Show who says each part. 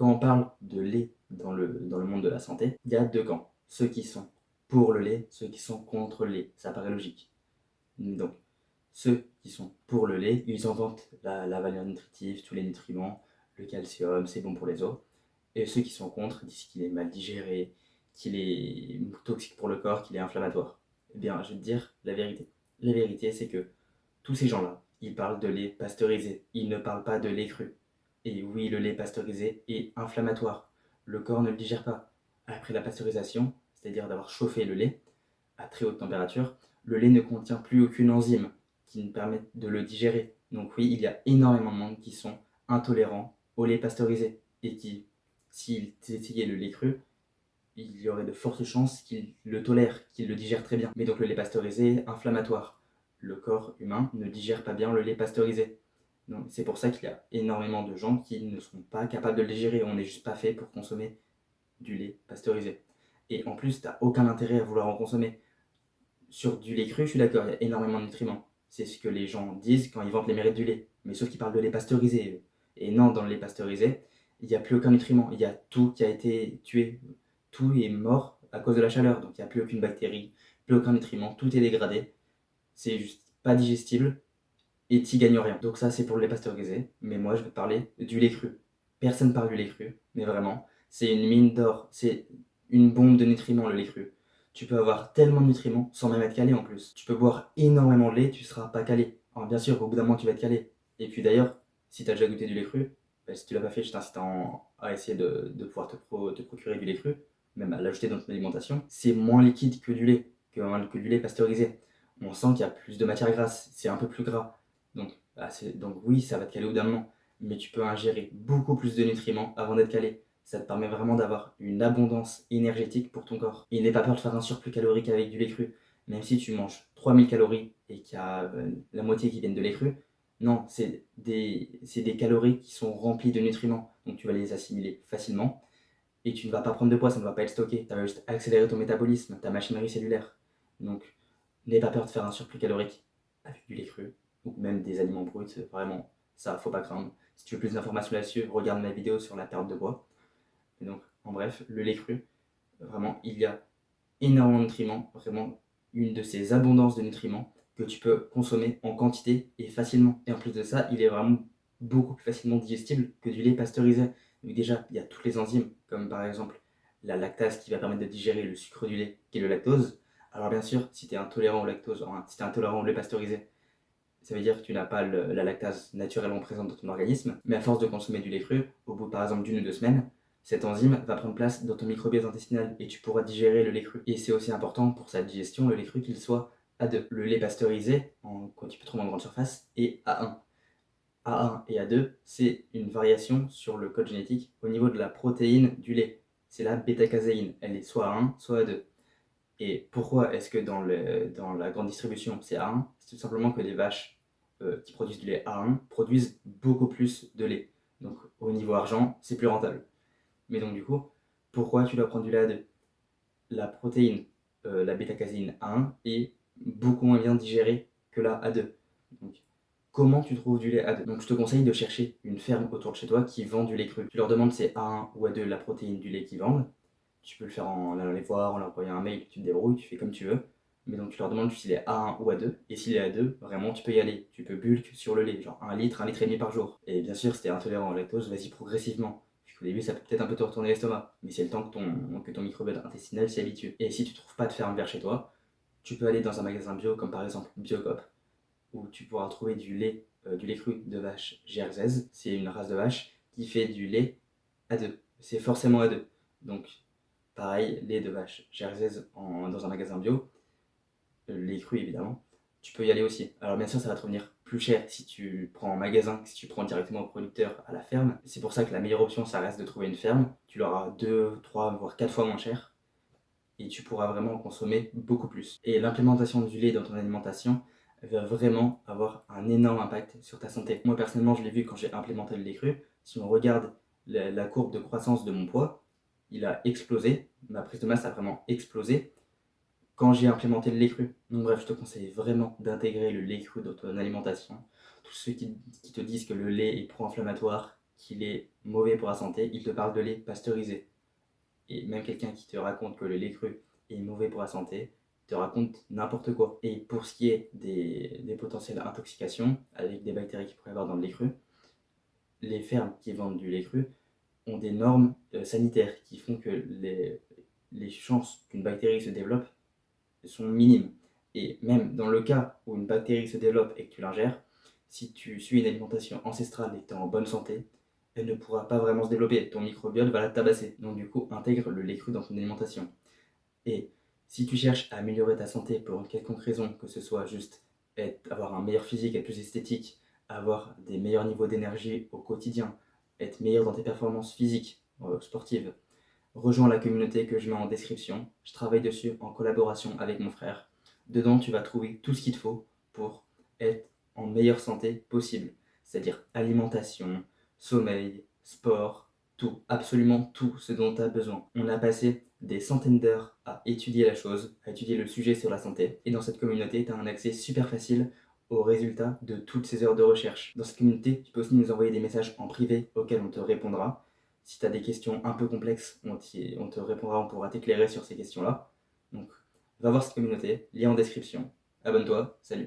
Speaker 1: quand on parle de lait dans le monde de la santé, il y a 2 camps. Ceux qui sont pour le lait, ceux qui sont contre le lait. Ça paraît logique. Donc, ceux qui sont pour le lait, ils en vantent la valeur nutritive, tous les nutriments, le calcium, c'est bon pour les os. Et ceux qui sont contre disent qu'il est mal digéré, qu'il est toxique pour le corps, qu'il est inflammatoire. Eh bien, je vais te dire la vérité. La vérité, c'est que tous ces gens-là, ils parlent de lait pasteurisé. Ils ne parlent pas de lait cru. Et oui, le lait pasteurisé est inflammatoire. Le corps ne le digère pas. Après la pasteurisation, c'est-à-dire d'avoir chauffé le lait à très haute température, le lait ne contient plus aucune enzyme qui nous permette de le digérer. Donc oui, il y a énormément de monde qui sont intolérants au lait pasteurisé et qui, s'ils essayaient le lait cru, il y aurait de fortes chances qu'ils le tolèrent, qu'ils le digèrent très bien. Mais donc le lait pasteurisé est inflammatoire. Le corps humain ne digère pas bien le lait pasteurisé. Donc c'est pour ça qu'il y a énormément de gens qui ne sont pas capables de le digérer. On n'est juste pas fait pour consommer du lait pasteurisé. Et en plus, tu n'as aucun intérêt à vouloir en consommer. Sur du lait cru, je suis d'accord, il y a énormément de nutriments. C'est ce que les gens disent quand ils vantent les mérites du lait. Mais sauf qu'ils parlent de lait pasteurisé. Et non, dans le lait pasteurisé, il n'y a plus aucun nutriment. Il y a tout qui a été tué. Tout est mort à cause de la chaleur. Donc il n'y a plus aucune bactérie, plus aucun nutriment. Tout est dégradé. C'est juste pas digestible et tu gagnes rien. Donc ça, c'est pour le lait pasteurisé. Mais moi, je vais te parler du lait cru. Personne parle du lait cru. Mais vraiment, c'est une mine d'or. C'est une bombe de nutriments, le lait cru. Tu peux avoir tellement de nutriments sans même être calé en plus. Tu peux boire énormément de lait, tu seras pas calé. Alors bien sûr, au bout d'un moment, tu vas être calé. Et puis d'ailleurs, si tu as déjà goûté du lait cru, bah, si tu l'as pas fait, je t'invite à essayer de pouvoir te procurer du lait cru, même à l'ajouter dans ton alimentation. C'est moins liquide que du lait, que du lait pasteurisé. On sent qu'il y a plus de matière grasse, c'est un peu plus gras. Donc oui, ça va te caler au bout d'un moment. Mais tu peux ingérer beaucoup plus de nutriments avant d'être calé. Ça te permet vraiment d'avoir une abondance énergétique pour ton corps. Et n'aie pas peur de faire un surplus calorique avec du lait cru. Même si tu manges 3000 calories et qu'il y a la moitié qui viennent de lait cru, non, c'est des calories qui sont remplies de nutriments. Donc tu vas les assimiler facilement. Et tu ne vas pas prendre de poids, ça ne va pas être stocké. Ça va juste accélérer ton métabolisme, ta machinerie cellulaire. Donc n'aie pas peur de faire un surplus calorique avec du lait cru ou même des aliments bruts. Vraiment, ça, faut pas craindre. Si tu veux plus d'informations là-dessus, regarde ma vidéo sur la perte de poids. Et donc, en bref, le lait cru, vraiment, il y a énormément de nutriments, vraiment une de ces abondances de nutriments que tu peux consommer en quantité et facilement. Et en plus de ça, il est vraiment beaucoup plus facilement digestible que du lait pasteurisé. Donc déjà, il y a toutes les enzymes, comme par exemple la lactase qui va permettre de digérer le sucre du lait, qui est le lactose. Alors bien sûr, si tu es intolérant au lactose, enfin, si tu es intolérant au lait pasteurisé, ça veut dire que tu n'as pas la lactase naturellement présente dans ton organisme, mais à force de consommer du lait cru, au bout par exemple d'une ou 2 semaines, cette enzyme va prendre place dans ton microbiote intestinal et tu pourras digérer le lait cru. Et c'est aussi important pour sa digestion, le lait cru, qu'il soit A2. Le lait pasteurisé, quand tu peux trouver en grande surface, est A1. A1 et A2, c'est une variation sur le code génétique au niveau de la protéine du lait. C'est la bêta-caséine. Elle est soit A1, soit A2. Et pourquoi est-ce que dans la grande distribution c'est A1? C'est tout simplement que les vaches qui produisent du lait A1 produisent beaucoup plus de lait. Donc au niveau argent, c'est plus rentable. Mais donc du coup, pourquoi tu dois prendre du lait A2? La protéine, la bêta-caséine A1 est beaucoup moins bien digérée que la A2. Donc comment tu trouves du lait A2? Donc je te conseille de chercher une ferme autour de chez toi qui vend du lait cru. Tu leur demandes si c'est A1 ou A2 la protéine du lait qu'ils vendent. Tu peux le faire en allant les voir, en leur envoyant un mail, tu te débrouilles, tu fais comme tu veux. Mais donc tu leur demandes s'il est A1 ou A2. Et s'il est A2, vraiment tu peux y aller. Tu peux bulk sur le lait, genre 1 litre et demi par jour. Et bien sûr, si t'es intolérant au lactose, vas-y progressivement. Au début, ça peut peut-être un peu te retourner l'estomac, mais c'est le temps que ton microbiote intestinal s'y habitue. Et si tu trouves pas de ferme vers chez toi, tu peux aller dans un magasin bio, comme par exemple Biocop, où tu pourras trouver du lait cru de vache jerseys. C'est une race de vache qui fait du lait A2. C'est forcément A2. Donc pareil, lait de vache jerseys dans un magasin bio, lait cru évidemment, tu peux y aller aussi. Alors bien sûr, ça va te revenir plus cher si tu prends en magasin que si tu prends directement au producteur à la ferme. C'est pour ça que la meilleure option, ça reste de trouver une ferme. Tu l'auras 2, 3, voire 4 fois moins cher et tu pourras vraiment en consommer beaucoup plus. Et l'implémentation du lait dans ton alimentation va vraiment avoir un énorme impact sur ta santé. Moi personnellement, je l'ai vu quand j'ai implémenté le lait cru. Si on regarde la courbe de croissance de mon poids, il a explosé, ma prise de masse a vraiment explosé quand j'ai implémenté le lait cru. Donc bref, je te conseille vraiment d'intégrer le lait cru dans ton alimentation. Tous ceux qui te disent que le lait est pro-inflammatoire, qu'il est mauvais pour la santé, il te parle de lait pasteurisé. Et même quelqu'un qui te raconte que le lait cru est mauvais pour la santé te raconte n'importe quoi. Et pour ce qui est des potentielles intoxications avec des bactéries qu'il pourrait y avoir dans le lait cru, les fermes qui vendent du lait cru ont des normes sanitaires qui font que les chances qu'une bactérie se développe sont minimes. Et même dans le cas où une bactérie se développe et que tu l'ingères, si tu suis une alimentation ancestrale et que tu es en bonne santé, elle ne pourra pas vraiment se développer. Ton microbiote va la tabasser. Donc du coup, intègre le lait cru dans ton alimentation. Et si tu cherches à améliorer ta santé pour une quelconque raison, que ce soit juste avoir un meilleur physique, être plus esthétique, avoir des meilleurs niveaux d'énergie au quotidien, être meilleur dans tes performances physiques, sportives, rejoins la communauté que je mets en description. Je travaille dessus en collaboration avec mon frère. Dedans, tu vas trouver tout ce qu'il te faut pour être en meilleure santé possible. C'est-à-dire alimentation, sommeil, sport, tout, absolument tout ce dont tu as besoin. On a passé des centaines d'heures à étudier la chose, à étudier le sujet sur la santé. Et dans cette communauté, tu as un accès super facile aux résultats de toutes ces heures de recherche. Dans cette communauté, tu peux aussi nous envoyer des messages en privé auxquels on te répondra. Si tu as des questions un peu complexes, on te répondra, on pourra t'éclairer sur ces questions-là. Donc, va voir cette communauté, lien en description. Abonne-toi, salut!